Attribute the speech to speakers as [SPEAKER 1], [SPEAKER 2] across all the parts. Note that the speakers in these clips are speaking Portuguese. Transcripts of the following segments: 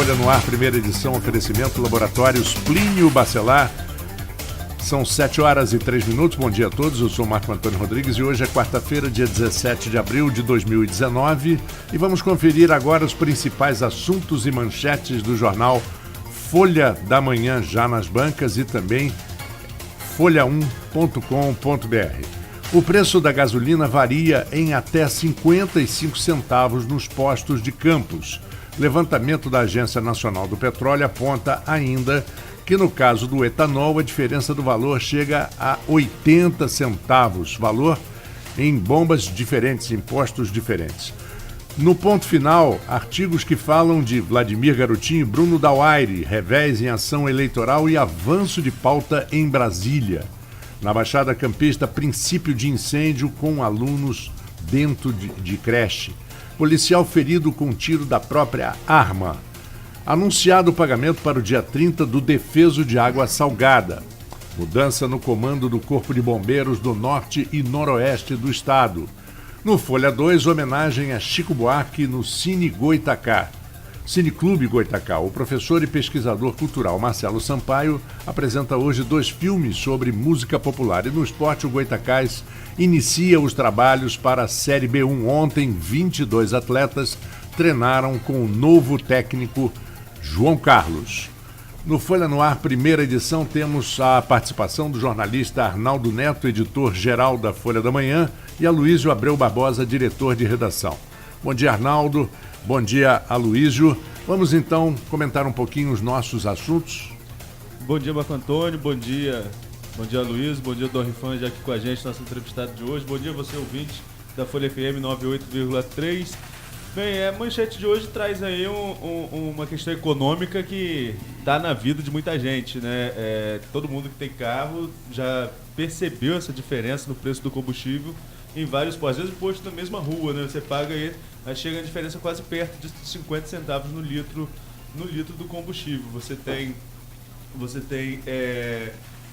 [SPEAKER 1] Folha no Ar, primeira edição, oferecimento Laboratórios Plínio Bacelar. São 7h03. Bom dia a todos, eu sou Marco Antônio Rodrigues e hoje é quarta-feira, dia 17 de abril de 2019 e vamos conferir agora os principais assuntos e manchetes do jornal Folha da Manhã, já nas bancas, e também folha1.com.br. O preço da gasolina varia em até 55 centavos nos postos de Campos. Levantamento da Agência Nacional do Petróleo aponta ainda que no caso do etanol a diferença do valor chega a 80 centavos, valor em bombas diferentes, em postos diferentes. No ponto final, artigos que falam de Vladimir Garotinho e Bruno Dauaire, revés em ação eleitoral e avanço de pauta em Brasília. Na Baixada Campista, princípio de incêndio com alunos dentro de creche. Policial ferido com tiro da própria arma. Anunciado o pagamento para o dia 30 do defeso de água salgada. Mudança no comando do Corpo de Bombeiros do Norte e Noroeste do Estado. No Folha 2, homenagem a Chico Buarque no Cine Clube Goitacá. O professor e pesquisador cultural Marcelo Sampaio apresenta hoje 2 filmes sobre música popular. E no esporte, o Goitacás inicia os trabalhos para a Série B1. Ontem, 22 atletas treinaram com o novo técnico João Carlos. No Folha no Ar, primeira edição, temos a participação do jornalista Arnaldo Neto, editor-geral da Folha da Manhã, e Aloísio Abreu Barbosa, diretor de redação. Bom dia, Arnaldo. Bom dia, Aloísio. Vamos então comentar um pouquinho os nossos assuntos.
[SPEAKER 2] Bom dia, Marco Antônio. Bom dia, Aloísio. Bom dia, Dom Rifan, já aqui com a gente, nosso entrevistado de hoje. Bom dia, você ouvinte da Folha FM 98,3. Bem, a manchete de hoje traz aí uma questão econômica que está na vida de muita gente, né? Todo mundo que tem carro já percebeu essa diferença no preço do combustível em vários postos. Às vezes o posto na mesma rua, né? Você paga aí chega a diferença quase perto de 50 centavos no litro do combustível. Você tem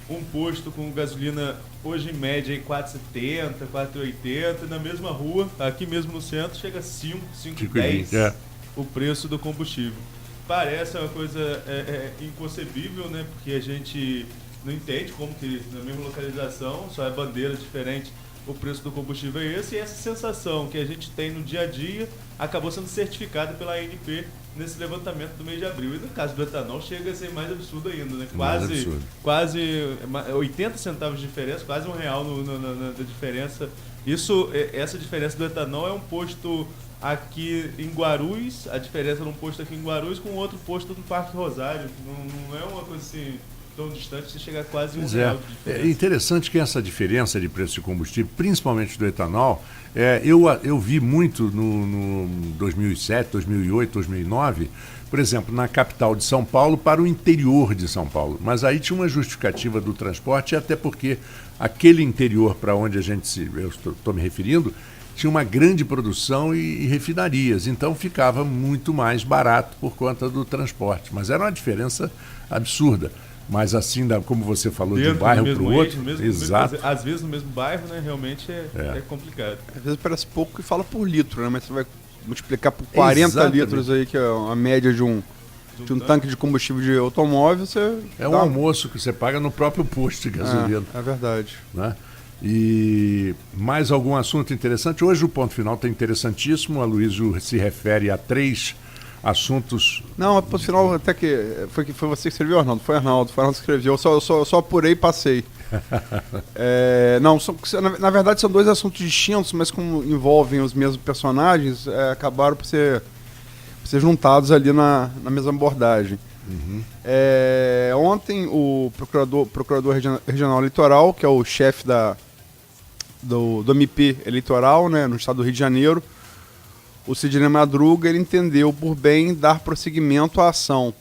[SPEAKER 2] um posto com gasolina hoje em média em 4,70, 4,80, e na mesma rua, aqui mesmo no centro, chega a 5,10 o preço do combustível. Parece uma coisa inconcebível, né? Porque a gente não entende como que na mesma localização, só é bandeira diferente, o preço do combustível é esse, e essa sensação que a gente tem no dia a dia acabou sendo certificada pela ANP nesse levantamento do mês de abril. E no caso do etanol chega a ser mais absurdo ainda, né? Quase 80 centavos de diferença, quase R$1 na diferença. Essa diferença do etanol é um posto aqui em Guarulhos, a diferença num posto aqui em Guarulhos com outro posto no Parque Rosário. Não é uma coisa assim tão distante, você chega a quase R$1 de diferença.
[SPEAKER 1] É interessante que essa diferença de preço de combustível, principalmente do etanol, eu vi muito no 2007, 2008, 2009, por exemplo, na capital de São Paulo para o interior de São Paulo. Mas aí tinha uma justificativa do transporte, até porque aquele interior para onde eu estou me referindo, tinha uma grande produção e refinarias, então ficava muito mais barato por conta do transporte. Mas era uma diferença absurda. Mas assim, como você falou, de um bairro para o outro, exato.
[SPEAKER 2] Às vezes no mesmo bairro, né, realmente é complicado.
[SPEAKER 3] Às vezes parece pouco que fala por litro, né? Mas você vai multiplicar por 40 litros aí, que é a média de um tanque de combustível de automóvel, você...
[SPEAKER 1] É um almoço que você paga no próprio posto de gasolina.
[SPEAKER 3] É verdade.
[SPEAKER 1] Né? E mais algum assunto interessante? Hoje o ponto final está interessantíssimo. A Aloísio se refere a 3 assuntos.
[SPEAKER 3] Não, no final até que foi você que escreveu, Arnaldo? Foi Arnaldo que escreveu. Eu só apurei e passei. Na verdade são 2 assuntos distintos, mas como envolvem os mesmos personagens, acabaram por ser juntados ali na mesma abordagem.
[SPEAKER 1] Uhum.
[SPEAKER 3] Ontem o procurador regional eleitoral, que é o chefe do MP eleitoral, né, no estado do Rio de Janeiro, o Sidney Madruga, ele entendeu por bem dar prosseguimento à ação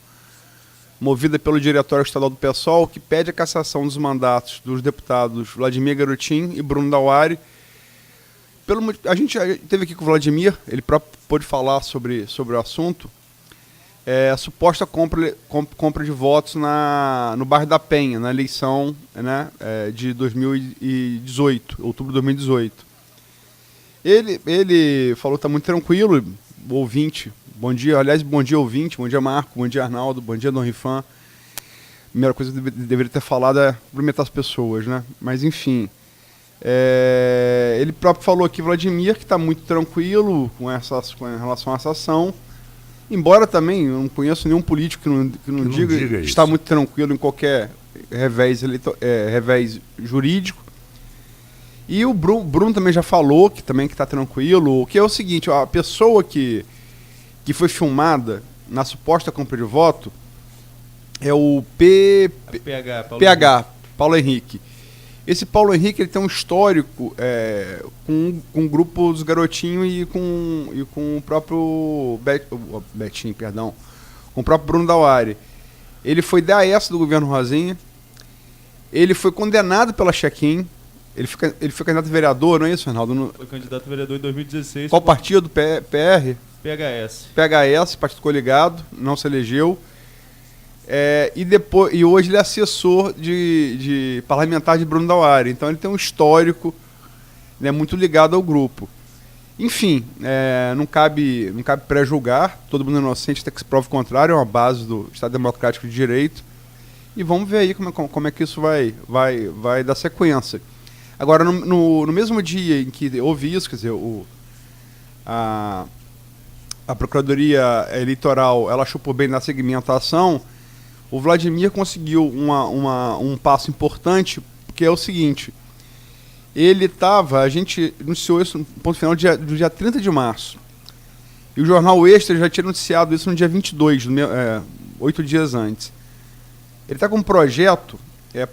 [SPEAKER 3] movida pelo Diretório Estadual do PSOL, que pede a cassação dos mandatos dos deputados Vladimir Garotinho e Bruno Dauaire. A gente já esteve aqui com o Vladimir, ele próprio pôde falar sobre o assunto. A suposta compra de votos no bairro da Penha, na eleição, né, de 2018, outubro de 2018. Ele falou que está muito tranquilo, o ouvinte Bom dia, aliás, bom dia ouvinte, bom dia Marco, bom dia Arnaldo, bom dia Dom Rifan. Primeira coisa que eu deveria ter falado é cumprimentar as pessoas, né? Mas enfim, ele próprio falou aqui, Vladimir, que está muito tranquilo com relação a essa ação. Embora também eu não conheço nenhum político que não diga que está muito tranquilo em qualquer revés jurídico. E o Bruno também já falou que está tranquilo, que é o seguinte, a pessoa que foi filmada na suposta compra de voto é o PH, Paulo Henrique. Esse Paulo Henrique ele tem um histórico com o grupo dos garotinhos e com o próprio Betinho, perdão, com o próprio Bruno Dauari. Ele foi DAS do governo Rosinha, ele foi condenado pela Check-in, ele foi candidato a vereador, não é isso, Arnaldo?
[SPEAKER 2] Foi candidato a vereador em 2016.
[SPEAKER 3] Qual partido? PR? PHS, Partido Coligado, não se elegeu. E hoje ele é assessor de parlamentar de Bruno Dauari. Então ele tem um histórico, né, muito ligado ao grupo. Enfim, não cabe pré-julgar, todo mundo é inocente até que se prove o contrário, é uma base do Estado Democrático de Direito. E vamos ver aí como é que isso vai dar sequência. Agora, no mesmo dia em que houve isso, quer dizer, a Procuradoria Eleitoral ela achou por bem na segmentação, o Vladimir conseguiu um passo importante, que é o seguinte, a gente anunciou isso no ponto final do dia 30 de março, e o Jornal Extra já tinha noticiado isso no dia 22, 8 dias antes. Ele está com um projeto,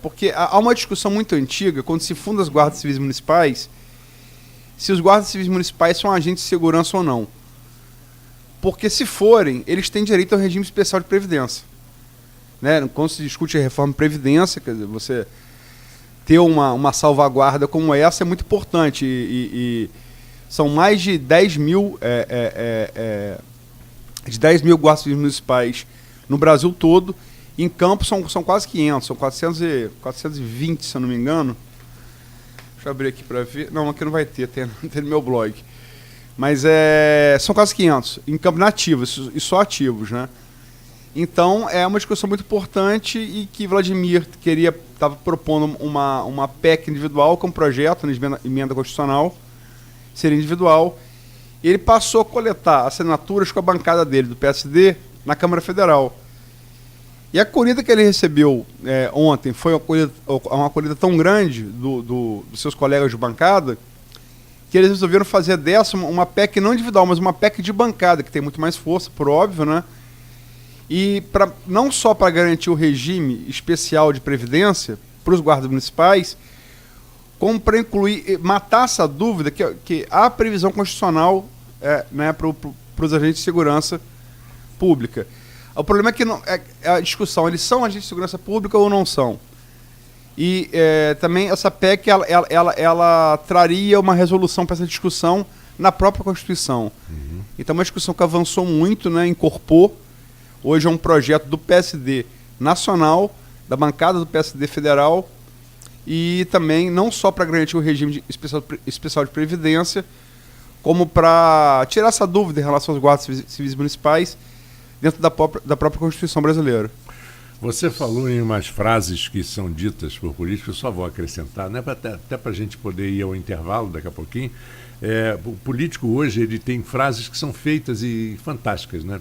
[SPEAKER 3] porque há uma discussão muito antiga, quando se funda as guardas civis municipais, se os guardas civis municipais são agentes de segurança ou não. Porque se forem, eles têm direito ao regime especial de previdência. Né? Quando se discute a reforma de previdência, quer dizer, você ter uma salvaguarda como essa é muito importante. E são mais de 10 mil guardas civis municipais no Brasil todo. Em Campos são quase 500, são 420, se eu não me engano. Deixa eu abrir aqui para ver. Não, aqui não vai ter, tem no meu blog. Mas são quase 500, em campo nativos, e só ativos, né? Então, é uma discussão muito importante e que Vladimir estava propondo uma PEC individual com projeto, na emenda constitucional, seria individual. E ele passou a coletar assinaturas com a bancada dele, do PSD, na Câmara Federal. E a acolhida que ele recebeu ontem foi uma acolhida tão grande dos seus colegas de bancada, que eles resolveram fazer dessa uma PEC não individual, mas uma PEC de bancada, que tem muito mais força, por óbvio, né? E não só para garantir o regime especial de previdência para os guardas municipais, como para incluir, matar essa dúvida que há previsão constitucional né, para os agentes de segurança pública. O problema é que a discussão, eles são agentes de segurança pública ou não são? E também essa PEC ela traria uma resolução para essa discussão na própria Constituição. Uhum. Então é uma discussão que avançou muito, né, incorporou. Hoje é um projeto do PSD nacional, da bancada do PSD federal, e também não só para garantir o regime especial de previdência, como para tirar essa dúvida em relação aos guardas civis municipais dentro da própria Constituição brasileira.
[SPEAKER 1] Você falou em umas frases que são ditas por políticos, eu só vou acrescentar, né, até para a gente poder ir ao intervalo daqui a pouquinho. O político hoje ele tem frases que são feitas e fantásticas, né?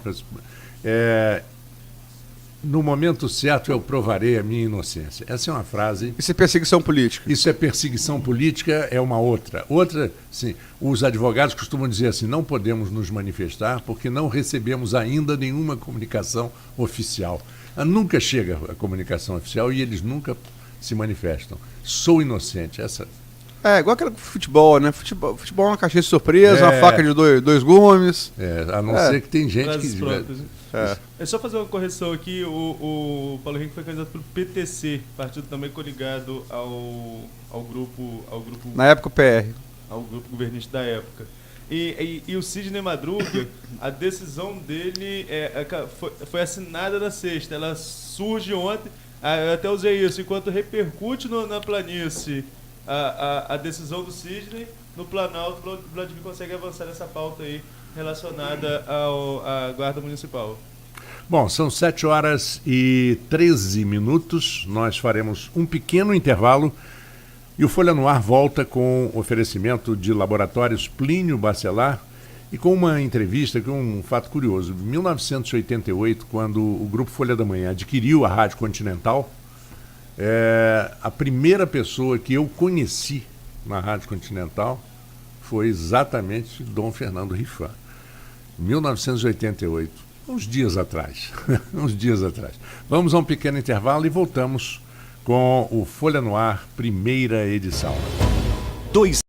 [SPEAKER 1] No momento certo eu provarei a minha inocência. Essa é uma frase...
[SPEAKER 3] Isso é perseguição política.
[SPEAKER 1] Isso é perseguição política, é uma outra. Outra, sim, os advogados costumam dizer assim, não podemos nos manifestar porque não recebemos ainda nenhuma comunicação oficial. Nunca chega a comunicação oficial e eles nunca se manifestam. Sou inocente. Essa...
[SPEAKER 3] igual aquele futebol, né? Futebol é uma caixinha de surpresa, uma faca de dois gumes.
[SPEAKER 1] A não ser que tem gente que...
[SPEAKER 2] É só fazer uma correção aqui, o Paulo Henrique foi candidato pelo PTC, partido também coligado ao grupo...
[SPEAKER 3] Na época o PR.
[SPEAKER 2] Ao grupo governista da época. E o Sidney Madruga, a decisão dele foi assinada na sexta, ela surge ontem, eu até usei isso, enquanto repercute na planície a decisão do Sidney, no Planalto, o Vladimir consegue avançar nessa pauta aí relacionada à Guarda Municipal.
[SPEAKER 1] Bom, são 7h13. Nós faremos um pequeno intervalo e o Folha no Ar volta com oferecimento de Laboratórios Plínio Bacelar e com uma entrevista, com um fato curioso. Em 1988, quando o Grupo Folha da Manhã adquiriu a Rádio Continental, a primeira pessoa que eu conheci na Rádio Continental foi exatamente Dom Fernando Rifan. 1988, uns dias atrás. Vamos a um pequeno intervalo e voltamos com o Folha no Ar, primeira edição.